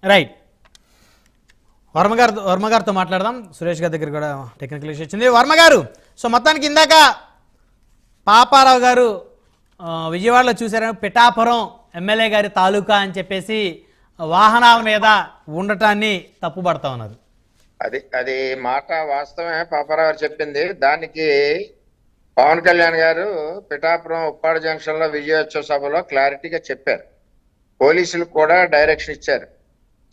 Right. వర్మగారితో మాట్లాడదాం. సురేష్ గారి దగ్గర కూడా టెక్నికల్ ఇష్యూ వచ్చింది. వర్మ గారు, సో మొత్తానికి ఇందాక పాపారావు గారు విజయవాడలో చూసారు, పిఠాపురం ఎమ్మెల్యే గారి తాలూకా అని చెప్పేసి వాహనాల మీద ఉండటాన్ని తప్పుపడతా ఉన్నారు. అది మాట వాస్తవమే పాపారావు చెప్పింది. దానికి పవన్ కళ్యాణ్ గారు పిఠాపురం ఉప్పాడ జంక్షన్ లో విజయోత్సవ సభలో క్లారిటీగా చెప్పారు. పోలీసులకు కూడా డైరెక్షన్ ఇచ్చారు.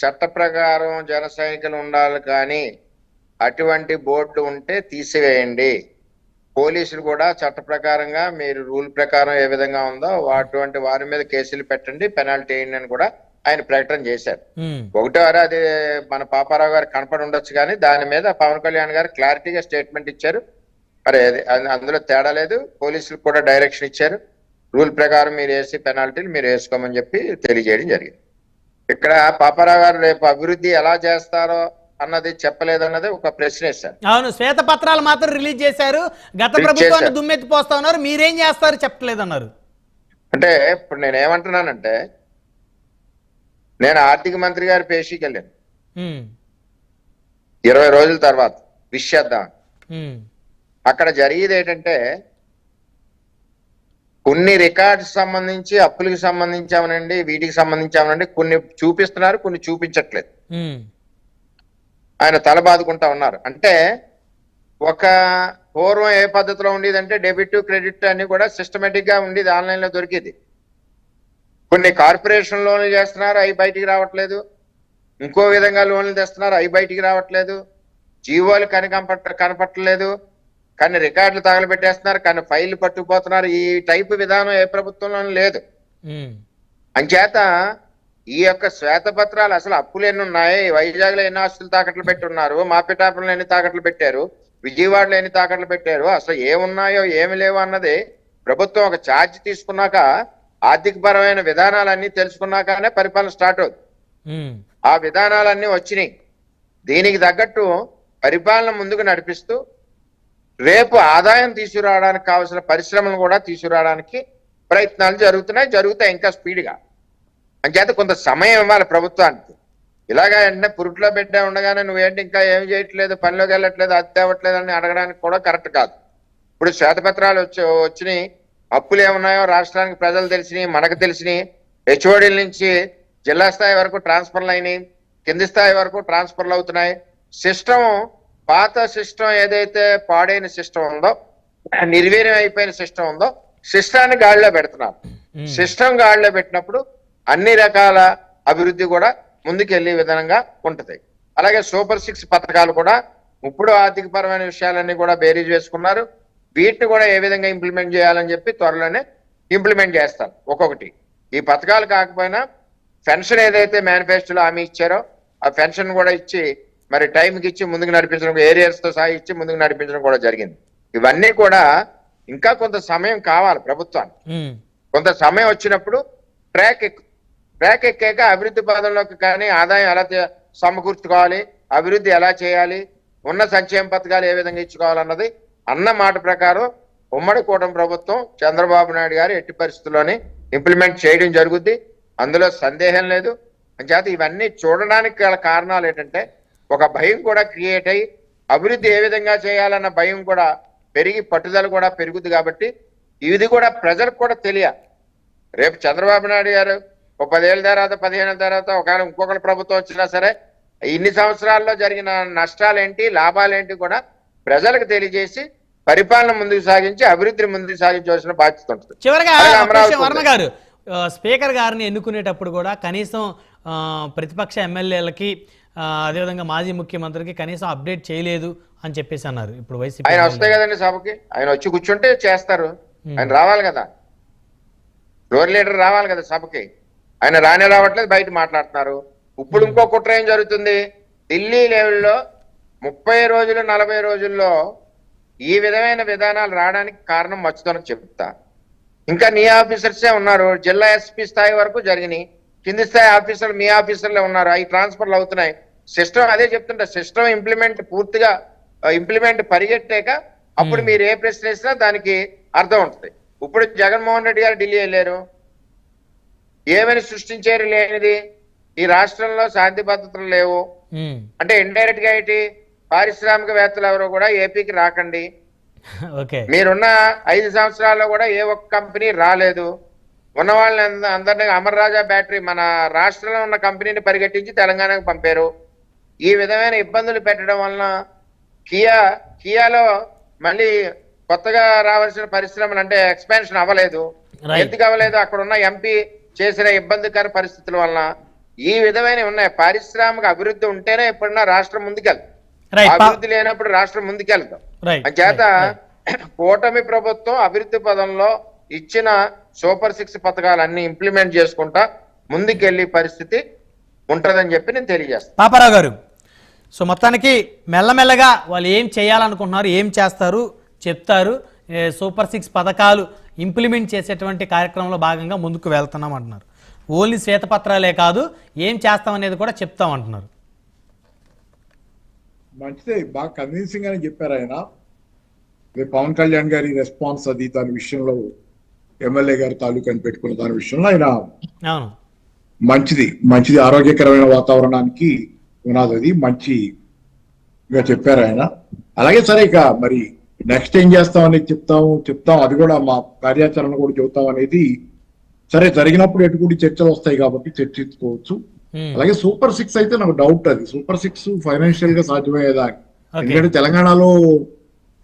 చట్ట ప్రకారం జన సైనికులు ఉండాలి, కానీ అటువంటి బోర్డు ఉంటే తీసివేయండి. పోలీసులు కూడా చట్ట ప్రకారంగా మీరు రూల్ ప్రకారం ఏ విధంగా ఉందో అటువంటి వారి మీద కేసులు పెట్టండి, పెనాల్టీ వేయండి అని కూడా ఆయన ప్రకటన చేశారు. ఒకటో అది మన పాపారావు గారు కనపడి ఉండొచ్చు, కానీ దాని మీద పవన్ కళ్యాణ్ గారు క్లారిటీగా స్టేట్మెంట్ ఇచ్చారు. మరి అందులో తేడా లేదు. పోలీసులకు కూడా డైరెక్షన్ ఇచ్చారు. రూల్ ప్రకారం మీరు వేసి పెనాల్టీలు మీరు వేసుకోమని చెప్పి తెలియజేయడం జరిగింది. ఇక్కడ పాపారావు గారు రేపు అభివృద్ధి ఎలా చేస్తారో అన్నది చెప్పలేదన్నది ఒక ప్రశ్న వేశారు. అవును, శ్వేత పత్రాలు మాత్రం రిలీజ్ చేశారు. గత ప్రభుత్వాన్ని దుమ్మెత్తిపోస్తా ఉన్నారు, మీరేం చేస్తారు చెప్పలేదన్నారు. అంటే ఇప్పుడు నేను ఏమంటున్నానంటే, నేను ఆర్థిక మంత్రి గారి పేషీకి వెళ్ళాను 20 రోజుల తర్వాత విష్ చేద్దాం. అక్కడ జరిగేది ఏంటంటే, కొన్ని రికార్డ్స్ సంబంధించి అప్పులకు సంబంధించామనండి, వీటికి సంబంధించామనండి, కొన్ని చూపిస్తున్నారు, కొన్ని చూపించట్లేదు. ఆయన తల బాదుకుంటా ఉన్నారు. అంటే ఒక పూర్వం ఏ పద్ధతిలో ఉండేదంటే డెబిట్ క్రెడిట్ అన్ని కూడా సిస్టమేటిక్ గా ఉండేది, ఆన్లైన్ లో దొరికేది. కొన్ని కార్పొరేషన్ లోన్లు చేస్తున్నారు, అవి బయటికి రావట్లేదు. ఇంకో విధంగా లోన్లు తెస్తున్నారు, అవి బయటికి రావట్లేదు. జీవోలు కనపట్టలేదు, కానీ రికార్డులు తగలబెట్టేస్తున్నారు, కానీ ఫైళ్లు పట్టుకుపోతున్నారు. ఈ టైపు విధానం ఏ ప్రభుత్వంలోనూ లేదు. అంచేత ఈ యొక్క శ్వేతపత్రాలు అసలు అప్పులు ఎన్ని ఉన్నాయి, వైజాగ్ లో ఎన్ని ఆస్తులు తాకట్లు పెట్టి ఉన్నారు, మా పిఠాపురంలో ఎన్ని తాకట్లు పెట్టారు, విజయవాడలో ఎన్ని తాకట్లు పెట్టారు, అసలు ఏమున్నాయో ఏమి లేవు అన్నది ప్రభుత్వం ఒక ఛార్జ్ తీసుకున్నాక, ఆర్థిక పరమైన విధానాలన్నీ తెలుసుకున్నాకనే పరిపాలన స్టార్ట్ అవుతుంది. ఆ విధానాలన్నీ వచ్చినాయి. దీనికి తగ్గట్టు పరిపాలన ముందుకు నడిపిస్తూ రేపు ఆదాయం తీసుకురావడానికి కావాల్సిన పరిశ్రమలు కూడా తీసుకురావడానికి ప్రయత్నాలు జరుగుతాయి ఇంకా స్పీడ్గా. అంచేత కొంత సమయం ఇవ్వాలి ప్రభుత్వానికి. ఇలాగా వెంటనే పురుట్లో పెట్టే ఉండగానే నువ్వేంటి ఇంకా ఏమి చేయట్లేదు, పనిలోకి వెళ్ళట్లేదు, అది తేవట్లేదు అని అడగడానికి కూడా కరెక్ట్ కాదు. ఇప్పుడు శ్వేతపత్రాలు వచ్చినాయి, అప్పులు ఏమున్నాయో రాష్ట్రానికి ప్రజలు తెలిసినాయి, మనకు తెలిసినాయి. హెచ్ఓడీల నుంచి జిల్లా స్థాయి వరకు ట్రాన్స్ఫర్లు అయినాయి, కింది స్థాయి వరకు ట్రాన్స్ఫర్లు అవుతున్నాయి. సిస్టమ్, పాత సిస్టమ్ ఏదైతే పాడైన సిస్టమ్ ఉందో, నిర్వీర్యం అయిపోయిన సిస్టమ్ ఉందో, సిస్టాన్ని గాడిలో పెడుతున్నారు. సిస్టమ్ గాడిలో పెట్టినప్పుడు అన్ని రకాల అభివృద్ధి కూడా ముందుకెళ్లే విధంగా ఉంటది. అలాగే సూపర్ 6 పథకాలు కూడా ఇప్పుడు ఆర్థిక పరమైన విషయాలన్నీ కూడా బేరీజ్ వేసుకున్నారు. వీటిని కూడా ఏ విధంగా ఇంప్లిమెంట్ చేయాలని చెప్పి త్వరలోనే ఇంప్లిమెంట్ చేస్తారు ఒక్కొక్కటి. ఈ పథకాలు కాకపోయినా పెన్షన్ ఏదైతే మేనిఫెస్టోలో హామీ ఇచ్చారో ఆ పెన్షన్ కూడా ఇచ్చి మరి టైంకి ఇచ్చి ముందుకు నడిపించడం, ఏరియాస్ తో సహా ఇచ్చి ముందుకు నడిపించడం కూడా జరిగింది. ఇవన్నీ కూడా ఇంకా కొంత సమయం కావాలి ప్రభుత్వానికి. కొంత సమయం వచ్చినప్పుడు ట్రాక్ ఎక్కాక అభివృద్ధి పదంలోకి కానీ ఆదాయం ఎలా సమకూర్చుకోవాలి, అభివృద్ధి ఎలా చేయాలి, ఉన్న సంక్షేమ పథకాలు ఏ విధంగా ఇచ్చుకోవాలన్నది అన్న మాట ప్రకారం ఉమ్మడి కూటమి ప్రభుత్వం చంద్రబాబు నాయుడు గారు ఎట్టి పరిస్థితుల్లోనే ఇంప్లిమెంట్ చేయడం జరుగుద్ది. అందులో సందేహం లేదు. అంచేత ఇవన్నీ చూడడానికి గల కారణాలు ఏంటంటే, ఒక భయం కూడా క్రియేట్ అయ్యి అభివృద్ధి ఏ విధంగా చేయాలన్న భయం కూడా పెరిగి పట్టుదల కూడా పెరుగుద్ది. కాబట్టి ఇది కూడా ప్రజలకు కూడా తెలియాలి. రేపు చంద్రబాబు నాయుడు గారు ఒక 10 ఏళ్ళ తర్వాత 15 ఏళ్ళ తర్వాత ఒకవేళ ఇంకొకటి ప్రభుత్వం వచ్చినా సరే ఇన్ని సంవత్సరాల్లో జరిగిన నష్టాలేంటి, లాభాలేంటి కూడా ప్రజలకు తెలియజేసి పరిపాలన ముందుకు సాగించి అభివృద్ధిని ముందుకు సాగించవలసిన బాధ్యత ఉంటుంది. చివరగా వర్మ గారు, స్పీకర్ గారిని ఎన్నుకునేటప్పుడు కూడా కనీసం ప్రతిపక్ష ఎమ్మెల్యేలకి అదేవిధంగా మాజీ ముఖ్యమంత్రికి కనీసం అప్డేట్ చేయలేదు అని చెప్పేసి అన్నారు. ఇప్పుడు వైసీపీ ఆయన వస్తాయి కదండి సభకి, ఆయన వచ్చి కూర్చుంటే చేస్తారు. ఆయన రావాలి కదా, ఫ్లోర్ లీడర్ రావాలి కదా సభకి. ఆయన రావట్లేదు, బయట మాట్లాడుతున్నారు. ఇప్పుడు ఇంకో కుట్ర ఏం జరుగుతుంది, ఢిల్లీ లెవెల్లో 30 రోజులు 40 రోజుల్లో ఈ విధమైన విధానాలు రావడానికి కారణం మచ్చుతోనకు చెప్తా. ఇంకా నీ ఆఫీసర్సే ఉన్నారు, జిల్లా ఎస్పీ స్థాయి వరకు జరిగినాయి, కింది స్థాయి ఆఫీసర్లు మీ ఆఫీసర్లే ఉన్నారు, అవి ట్రాన్స్ఫర్లు అవుతున్నాయి. సిస్టమ్ అదే చెప్తుంటా, సిస్టమ్ పూర్తిగా ఇంప్లిమెంట్ పరిగెట్టాక అప్పుడు మీరు ఏ ప్రశ్న వేసినా దానికి అర్థం ఉంటుంది. ఇప్పుడు జగన్మోహన్ రెడ్డి గారు ఢిల్లీ వెళ్ళారు, ఏమని సృష్టించారు లేనిది, ఈ రాష్ట్రంలో శాంతి భద్రతలు లేవు అంటే ఇండైరెక్ట్ గా ఏంటి, పారిశ్రామికవేత్తలు ఎవరు కూడా ఏపీకి రాకండి, ఓకే మీరున్న 5 సంవత్సరాల్లో కూడా ఏ ఒక్క కంపెనీ రాలేదు, ఉన్న వాళ్ళని అందరినీ అమర్ రాజా బ్యాటరీ మన రాష్ట్రంలో ఉన్న కంపెనీని పరిగెట్టించి తెలంగాణకు పంపారు. ఈ విధమైన ఇబ్బందులు పెట్టడం వలన కియాలో మళ్ళీ కొత్తగా రావాల్సిన పరిశ్రమలు అంటే ఎక్స్పాన్షన్ అవ్వలేదు. ఎందుకు అవ్వలేదు? అక్కడ ఉన్న ఎంపీ చేసిన ఇబ్బందికర పరిస్థితుల వలన. ఈ విధమైన ఉన్నాయి. పారిశ్రామిక అభివృద్ధి ఉంటేనే ఎప్పుడన్నా రాష్ట్రం ముందుకెళ్తాం, అభివృద్ధి లేనప్పుడు రాష్ట్రం ముందుకెళ్తాం. చేత కూటమి ప్రభుత్వం అభివృద్ధి పదంలో ఇచ్చిన సూపర్ 6 పథకాలన్నీ ఇంప్లిమెంట్ చేసుకుంటా ముందుకెళ్లే పరిస్థితి ఉంటదని చెప్పి నేను తెలియజేస్తాను. పాపారావు గారు, సో మొత్తానికి మెల్లమెల్లగా వాళ్ళు ఏం చేయాలనుకుంటున్నారు, ఏం చేస్తారు చెప్తారు, సూపర్ 6 పథకాలు ఇంప్లిమెంట్ చేసేటువంటి కార్యక్రమంలో భాగంగా ముందుకు వెళ్తున్నాం అంటున్నారు. ఓన్లీ శ్వేతపత్రాలే కాదు, ఏం చేస్తామనేది కూడా చెప్తాం అంటున్నారు. మంచిదే, బాగా కన్విన్సింగ్ అని చెప్పారు ఆయన. పవన్ కళ్యాణ్ గారి రెస్పాన్స్ అది దాని విషయంలో, ఎమ్మెల్యే గారి తాలూకాని పెట్టుకున్న దాని విషయంలో ఆయన మంచిది ఆరోగ్యకరమైన వాతావరణానికి ఉన్నది, అది మంచిగా చెప్పారు ఆయన. అలాగే సరే, ఇక మరి నెక్స్ట్ ఏం చేస్తాం అనేది చెప్తాం, అది కూడా మా కార్యాచరణ కూడా చెబుతాం అనేది సరే జరిగినప్పుడు ఎటువంటి చర్చలు వస్తాయి కాబట్టి చర్చించుకోవచ్చు. అలాగే సూపర్ 6 అయితే నాకు డౌట్, అది సూపర్ 6 ఫైనాన్షియల్ గా సాధ్యమయ్యేదా? ఎందుకంటే తెలంగాణలో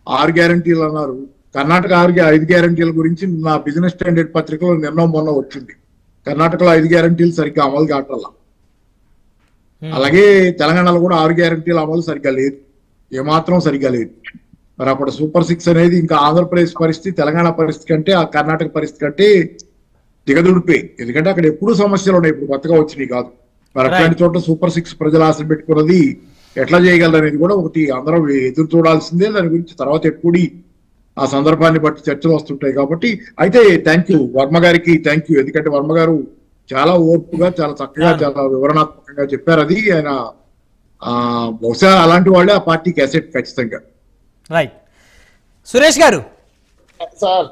6 గ్యారంటీలు అన్నారు, కర్ణాటక 5 గ్యారంటీల గురించి నా బిజినెస్ స్టాండర్డ్ పత్రికలో మొన్న వచ్చింది. కర్ణాటకలో 5 గ్యారంటీలు సరిగ్గా అమలు కావట్ల. అలాగే తెలంగాణలో కూడా 6 గ్యారంటీల అమలు సరిగ్గా లేదు, ఏమాత్రం సరిగ్గా లేదు. మరి అప్పుడు సూపర్ 6 అనేది ఇంకా ఆంధ్రప్రదేశ్ పరిస్థితి, తెలంగాణ పరిస్థితి కంటే, ఆ కర్ణాటక పరిస్థితి కంటే దిగదుడిపోయి. ఎందుకంటే అక్కడ ఎప్పుడు సమస్యలు ఉన్నాయి, ఇప్పుడు కొత్తగా వచ్చినాయి కాదు. మరి అట్లాంటి చోట సూపర్ 6 ప్రజలు ఆశ పెట్టుకున్నది ఎట్లా చేయగలరు అనేది కూడా ఒకటి అందరూ ఎదురు చూడాల్సిందే. దాని గురించి తర్వాత ఎప్పుడు ఆ సందర్భాన్ని బట్టి చర్చలు వస్తుంటాయి కాబట్టి. అయితే థ్యాంక్ యూ వర్మ గారికి, థ్యాంక్ యూ. ఎందుకంటే వర్మ గారు చాలా ఓర్పుగా, చాలా చక్కగా, చాలా వివరణాత్మకంగా చెప్పారు. అది ఆయన బహుశా అలాంటి వాళ్ళే ఆ పార్టీకి అసెట్ ఖచ్చితంగా. రైట్. సురేష్ గారు సార్